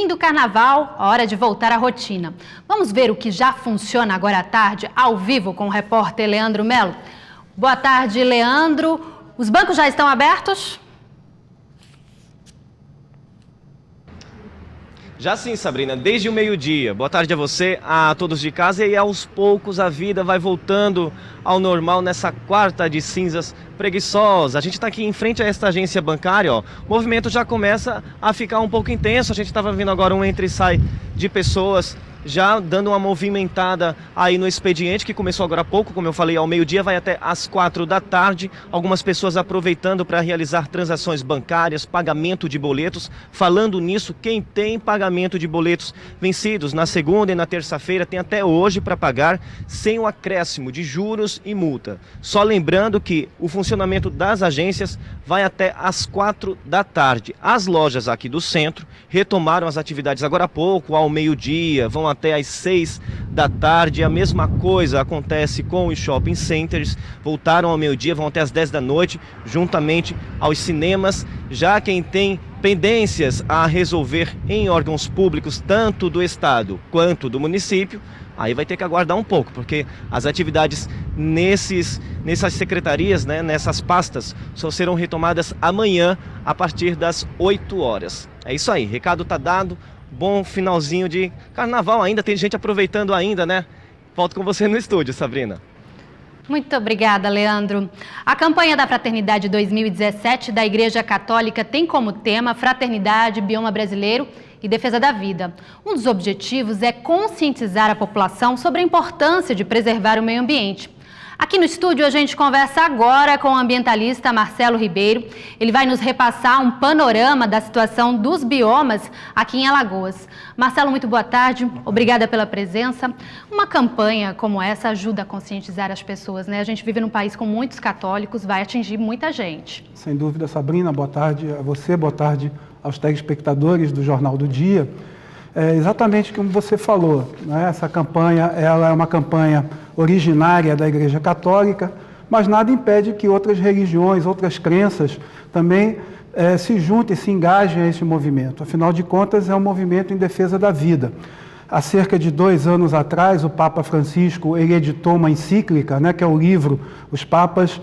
Fim do carnaval, hora de voltar à rotina. Vamos ver o que já funciona agora à tarde, ao vivo, com o repórter Leandro Melo. Boa tarde, Leandro. Os bancos já estão abertos? Já sim, Sabrina, desde o meio-dia. Boa tarde a você, a todos de casa. E aos poucos a vida vai voltando ao normal nessa quarta de cinzas preguiçosa. A gente está aqui em frente a esta agência bancária, ó. O movimento já começa a ficar um pouco intenso. A gente estava vendo agora um entra e sai de pessoas, já dando uma movimentada aí no expediente, que começou agora há pouco, como eu falei, ao meio-dia, vai até às 4 da tarde. Algumas pessoas aproveitando para realizar transações bancárias, pagamento de boletos. Falando nisso, quem tem pagamento de boletos vencidos na segunda e na terça-feira tem até hoje para pagar, sem o acréscimo de juros e multa. Só lembrando que o funcionamento das agências vai até às 4 da tarde. As lojas aqui do centro retomaram as atividades agora há pouco, ao meio-dia, vão até às 6 da tarde. A mesma coisa acontece com os shopping centers, voltaram ao meio-dia, vão até às 10 da noite, juntamente aos cinemas. Já quem tem pendências a resolver em órgãos públicos, tanto do estado quanto do município, aí vai ter que aguardar um pouco, porque as atividades nessas secretarias, né, nessas pastas, só serão retomadas amanhã a partir das 8 horas. É isso aí, recado tá dado. Bom finalzinho de carnaval ainda, tem gente aproveitando ainda, né? Volto com você no estúdio, Sabrina. Muito obrigada, Leandro. A campanha da Fraternidade 2017 da Igreja Católica tem como tema Fraternidade, Bioma Brasileiro e Defesa da Vida. Um dos objetivos é conscientizar a população sobre a importância de preservar o meio ambiente. Aqui no estúdio a gente conversa agora com o ambientalista Marcelo Ribeiro. Ele vai nos repassar um panorama da situação dos biomas aqui em Alagoas. Marcelo, muito boa tarde. Obrigada pela presença. Uma campanha como essa ajuda a conscientizar as pessoas, né? A gente vive num país com muitos católicos, vai atingir muita gente. Sem dúvida, Sabrina. Boa tarde a você, boa tarde aos telespectadores do Jornal do Dia. É exatamente como você falou, né? Essa campanha ela é uma campanha originária da Igreja Católica, mas nada impede que outras religiões, outras crenças também se juntem, se engajem a esse movimento. Afinal de contas, é um movimento em defesa da vida. Há cerca de 2 anos atrás, o Papa Francisco ele editou uma encíclica, né, que é o livro. Os papas,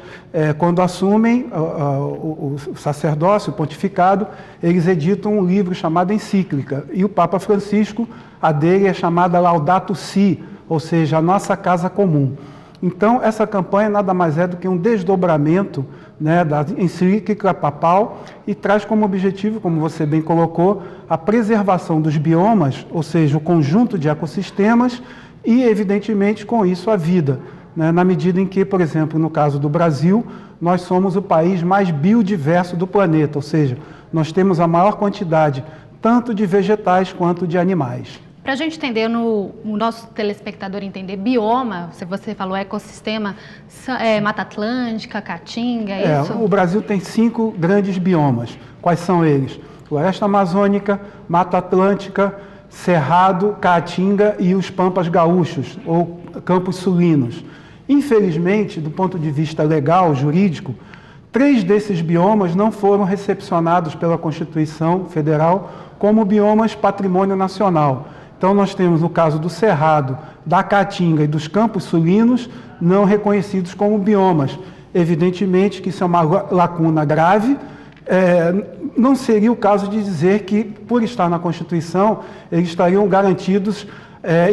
quando assumem o sacerdócio, o pontificado, eles editam um livro chamado encíclica. E o Papa Francisco, a dele é chamada Laudato Si, ou seja, a nossa casa comum. Então, essa campanha nada mais é do que um desdobramento, né, da encíclica papal e traz como objetivo, como você bem colocou, a preservação dos biomas, ou seja, o conjunto de ecossistemas e, evidentemente, com isso a vida, né, na medida em que, por exemplo, no caso do Brasil, nós somos o país mais biodiverso do planeta, ou seja, nós temos a maior quantidade tanto de vegetais quanto de animais. Para a gente entender, o nosso telespectador entender, bioma, se você falou ecossistema, Mata Atlântica, Caatinga, é isso? O Brasil tem 5 grandes biomas. Quais são eles? Floresta Amazônica, Mata Atlântica, Cerrado, Caatinga e os Pampas Gaúchos, ou Campos Sulinos. Infelizmente, do ponto de vista legal, jurídico, 3 desses biomas não foram recepcionados pela Constituição Federal como biomas patrimônio nacional. Então, nós temos o caso do Cerrado, da Caatinga e dos Campos Sulinos não reconhecidos como biomas. Evidentemente que isso é uma lacuna grave. Não seria o caso de dizer que, por estar na Constituição, eles estariam garantidos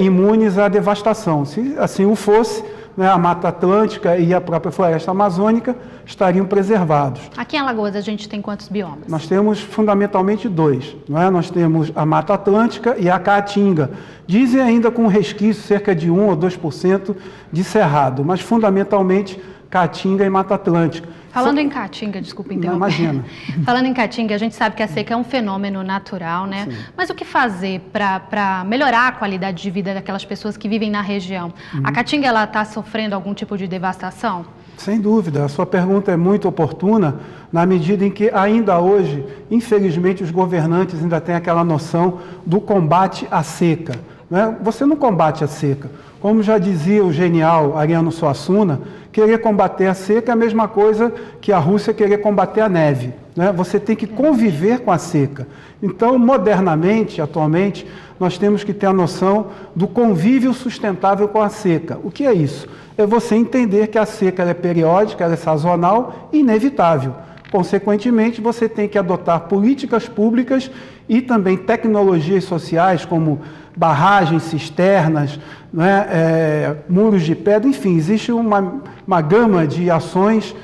imunes à devastação. Se assim o fosse, né, a Mata Atlântica e a própria Floresta Amazônica estariam preservados. Aqui em Alagoas a gente tem quantos biomas? Nós temos fundamentalmente 2. Não é? Nós temos a Mata Atlântica e a Caatinga. Dizem ainda com resquício cerca de 1 ou 2% de Cerrado, mas fundamentalmente Caatinga e Mata Atlântica. Falando em Caatinga, desculpa interromper. Não, imagina. Falando em Caatinga, a gente sabe que a seca é um fenômeno natural, né? Sim. Mas o que fazer para melhorar a qualidade de vida daquelas pessoas que vivem na região? A Caatinga, ela está sofrendo algum tipo de devastação? Sem dúvida. A sua pergunta é muito oportuna, na medida em que ainda hoje, infelizmente, os governantes ainda têm aquela noção do combate à seca. Né? Você não combate a seca. Como já dizia o genial Ariano Suassuna, querer combater a seca é a mesma coisa que a Rússia querer combater a neve, né? Você tem que conviver com a seca. Então, modernamente, atualmente, nós temos que ter a noção do convívio sustentável com a seca. O que é isso? É você entender que a seca ela é periódica, ela é sazonal e inevitável. Consequentemente, você tem que adotar políticas públicas e também tecnologias sociais, como barragens, cisternas, né, muros de pedra, enfim, existe uma gama de ações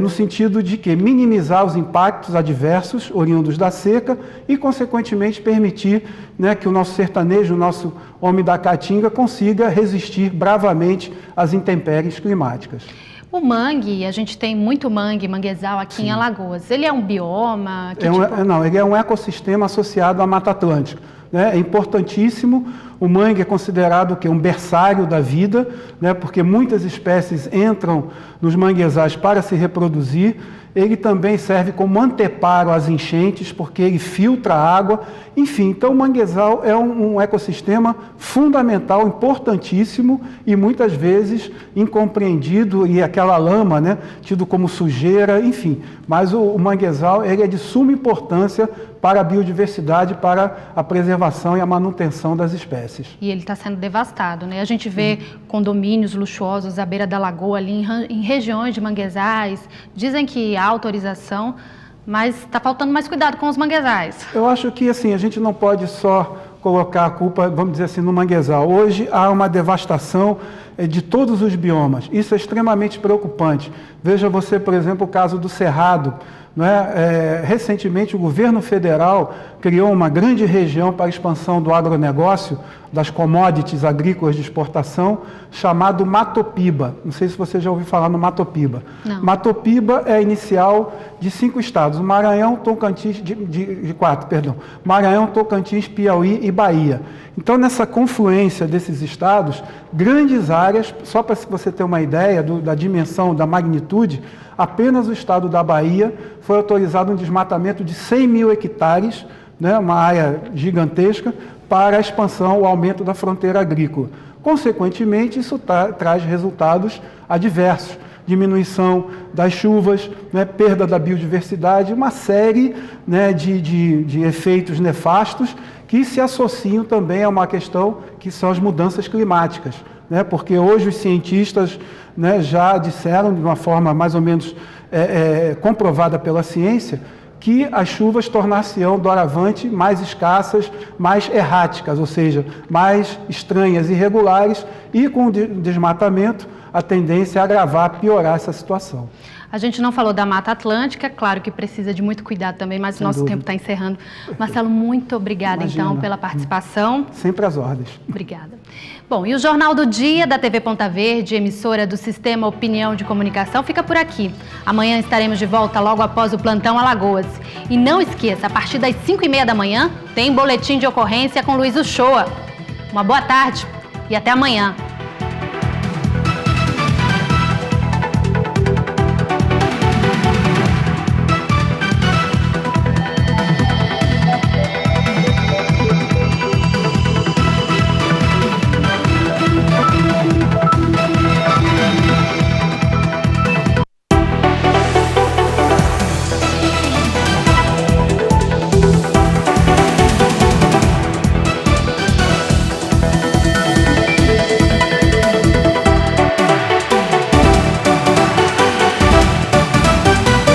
no sentido de que minimizar os impactos adversos oriundos da seca e, consequentemente, permitir, né, que o nosso sertanejo, o nosso homem da caatinga, consiga resistir bravamente às intempéries climáticas. O mangue, a gente tem muito manguezal aqui Sim. em Alagoas. Ele é um bioma? Não, ele é um ecossistema associado à Mata Atlântica. Né? É importantíssimo. O mangue é considerado um berçário da vida, né? Porque muitas espécies entram nos manguezais para se reproduzir. Ele também serve como anteparo às enchentes, porque ele filtra a água. Enfim, então o manguezal é um ecossistema fundamental, importantíssimo e muitas vezes incompreendido, e aquela lama, né, tido como sujeira, enfim. Mas o manguezal ele é de suma importância para a biodiversidade, para a preservação e a manutenção das espécies. E ele está sendo devastado, né? A gente vê condomínios luxuosos à beira da lagoa, ali em regiões de manguezais. Dizem que há autorização, mas está faltando mais cuidado com os manguezais. Eu acho que assim, a gente não pode só colocar a culpa, vamos dizer assim, no manguezal. Hoje há uma devastação de todos os biomas. Isso é extremamente preocupante. Veja você, por exemplo, o caso do Cerrado. Recentemente, o governo federal criou uma grande região para a expansão do agronegócio, das commodities agrícolas de exportação, chamado Matopiba. Não sei se você já ouviu falar no Matopiba. Não. Matopiba é a inicial de 5 estados, o Maranhão, Tocantins, Maranhão, Tocantins, Piauí e Bahia. Então, nessa confluência desses estados, grandes áreas, só para você ter uma ideia da dimensão, da magnitude, apenas o estado da Bahia foi autorizado um desmatamento de 100 mil hectares, né, uma área gigantesca, para a expansão, o aumento da fronteira agrícola. Consequentemente, isso traz resultados adversos, diminuição das chuvas, né, perda da biodiversidade, uma série, né, de efeitos nefastos que se associam também a uma questão que são as mudanças climáticas, né, porque hoje os cientistas, né, já disseram de uma forma mais ou menos comprovada pela ciência que as chuvas tornar-se-ão doravante mais escassas, mais erráticas, ou seja, mais estranhas, irregulares, e com o desmatamento a tendência é agravar, piorar essa situação. A gente não falou da Mata Atlântica, claro que precisa de muito cuidado também, mas o nosso tempo está encerrando. Marcelo, muito obrigada, então, pela participação. Sempre às ordens. Obrigada. Bom, e o Jornal do Dia da TV Ponta Verde, emissora do Sistema Opinião de Comunicação, fica por aqui. Amanhã estaremos de volta logo após o Plantão Alagoas. E não esqueça, a partir das 5h30 da manhã, tem boletim de ocorrência com Luiz Uchoa. Uma boa tarde e até amanhã.